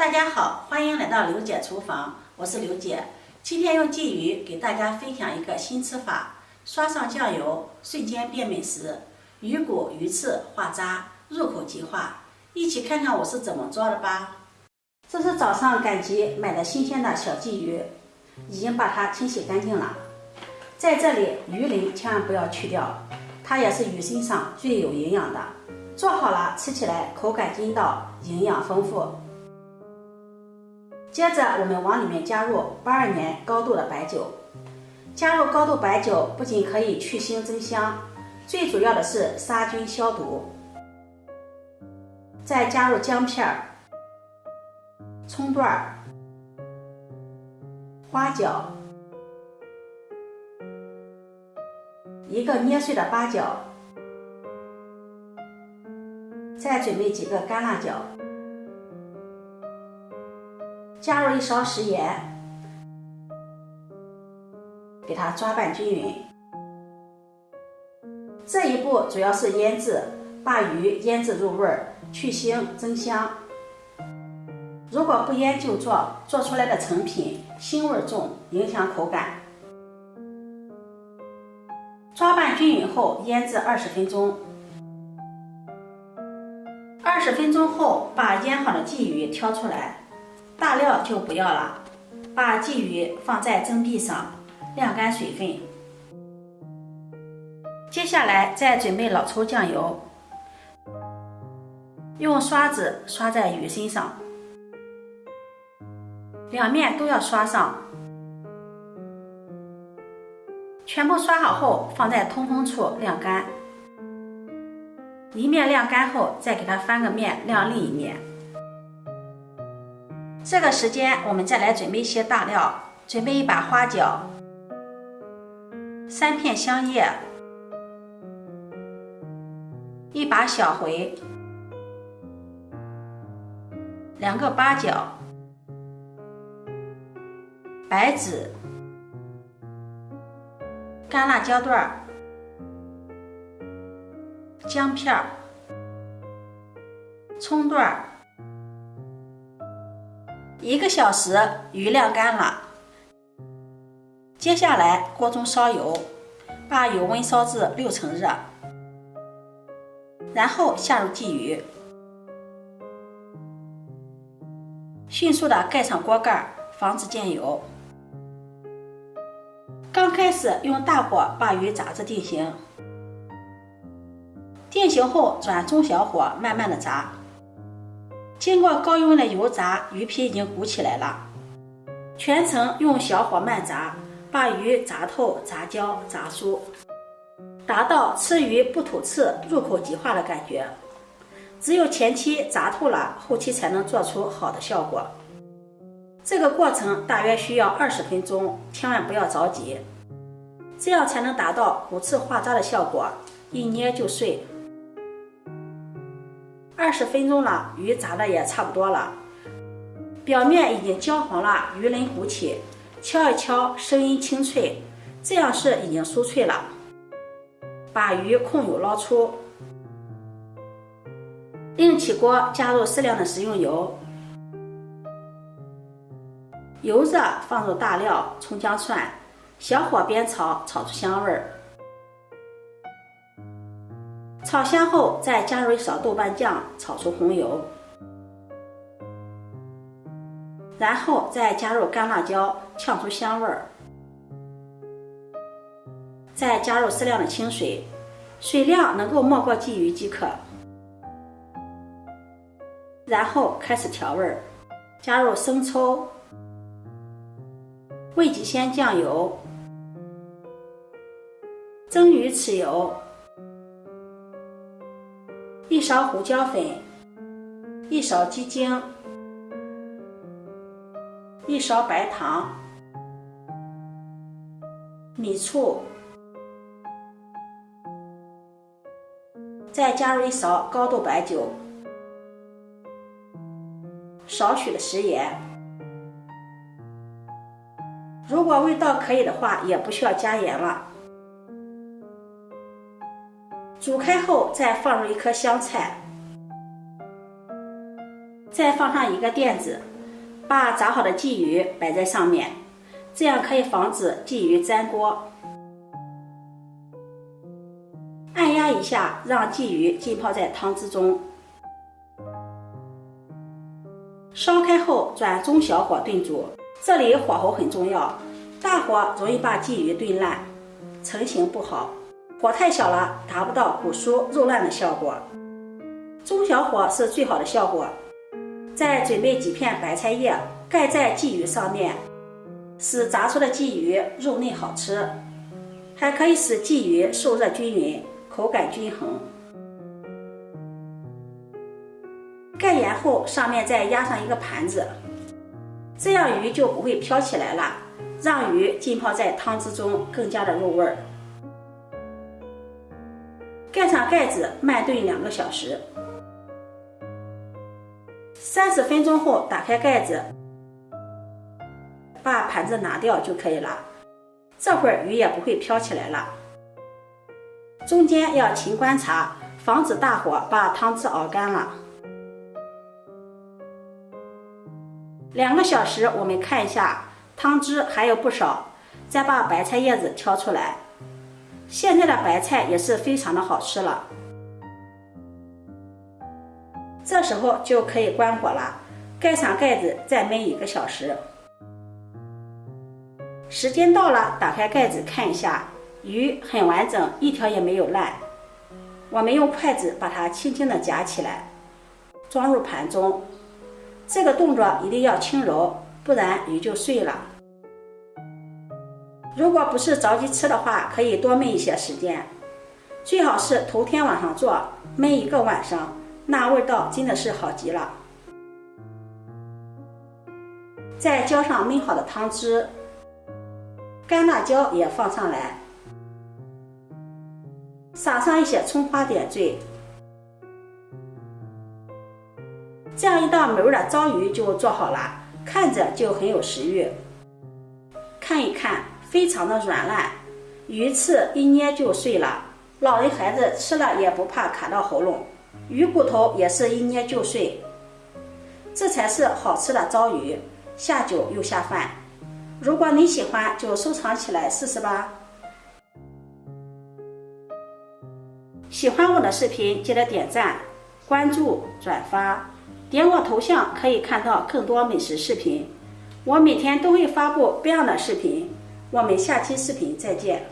大家好，欢迎来到刘姐厨房，我是刘姐。今天用鲫鱼给大家分享一个新吃法，刷上酱油，瞬间变美食。鱼骨、鱼翅化渣，入口即化。一起看看我是怎么做的吧。这是早上赶集买的新鲜的小鲫鱼，已经把它清洗干净了。在这里，鱼鳞千万不要去掉，它也是鱼身上最有营养的。做好了，吃起来口感筋道，营养丰富。接着我们往里面加入82年高度的白酒。加入高度白酒不仅可以去腥增香，最主要的是杀菌消毒。再加入姜片、葱段、花椒，一个捏碎的八角，再准备几个干辣椒，加入一勺食盐，给它抓拌均匀。这一步主要是腌制，把鱼腌制入味儿，去腥增香。如果不腌就做，做出来的成品腥味重，影响口感。抓拌均匀后腌制20分钟。20分钟后，把腌好的鲫鱼挑出来，大料就不要了，把鲫鱼放在蒸屉上晾干水分。接下来再准备老抽酱油，用刷子刷在鱼身上，两面都要刷上。全部刷好后放在通风处晾干，一面晾干后再给它翻个面晾另一面。这个时间我们再来准备一些大料，准备一把花椒、3片香叶、一把小茴、2个八角、白芷、干辣椒段、姜片、葱段。1个小时，鱼晾干了。接下来锅中烧油，把油温烧至6成热，然后下入鲫鱼，迅速的盖上锅盖，防止溅油。刚开始用大火把鱼炸至定型，定型后转中小火慢慢的炸。经过高温的油炸，鱼皮已经鼓起来了。全程用小火慢炸，把鱼炸透、炸焦、炸酥，达到吃鱼不吐刺、入口即化的感觉。只有前期炸透了，后期才能做出好的效果。这个过程大约需要20分钟，千万不要着急，这样才能达到骨刺化渣的效果，一捏就碎。20分钟了，鱼炸的也差不多了，表面已经焦黄了，鱼鳞鼓起，敲一敲，声音清脆，这样是已经酥脆了。把鱼控油捞出，另起锅加入适量的食用油，油热放入大料、葱姜蒜，小火煸炒，炒出香味儿。炒香后再加入一勺豆瓣酱，炒出红油，然后再加入干辣椒，呛出香味儿。再加入适量的清水，水量能够没过鲫鱼即可。然后开始调味儿，加入生抽、味极鲜酱油、蒸鱼豉油、1勺胡椒粉、1勺鸡精、1勺白糖、米醋，再加入1勺高度白酒，少许的食盐。如果味道可以的话，也不需要加盐了。煮开后再放入1颗香菜，再放上1个垫子，把炸好的鲫鱼摆在上面，这样可以防止鲫鱼粘锅。按压一下，让鲫鱼浸泡在汤汁中。烧开后转中小火炖煮，这里火候很重要，大火容易把鲫鱼炖烂，成型不好。火太小了，达不到骨酥肉烂的效果。中小火是最好的效果。再准备几片白菜叶，盖在鲫鱼上面，使炸出的鲫鱼肉嫩好吃，还可以使鲫鱼受热均匀，口感均衡。盖严后，上面再压上一个盘子，这样鱼就不会飘起来了，让鱼浸泡在汤汁中，更加的入味儿。盖上盖子，慢炖2个小时。30分钟后打开盖子，把盘子拿掉就可以了。这会儿鱼也不会飘起来了。中间要勤观察，防止大火把汤汁熬干了。2个小时，我们看一下汤汁还有不少，再把白菜叶子挑出来。现在的白菜也是非常的好吃了。这时候就可以关火了，盖上盖子再焖1个小时。时间到了，打开盖子看一下，鱼很完整，一条也没有烂。我们用筷子把它轻轻地夹起来，装入盘中。这个动作一定要轻柔，不然鱼就碎了。如果不是着急吃的话，可以多焖一些时间，最好是头天晚上做，焖1个晚上，那味道真的是好极了。再浇上焖好的汤汁，干辣椒也放上来，撒上一些葱花点缀。这样一道美味的糟鱼就做好了，看着就很有食欲。看一看，非常的软烂，鱼刺一捏就碎了，老人孩子吃了也不怕卡到喉咙。鱼骨头也是一捏就碎，这才是好吃的糟鱼，下酒又下饭。如果你喜欢，就收藏起来试试吧。喜欢我的视频，记得点赞、关注、转发，点我头像可以看到更多美食视频。我每天都会发布这样的视频，我们下期视频再见。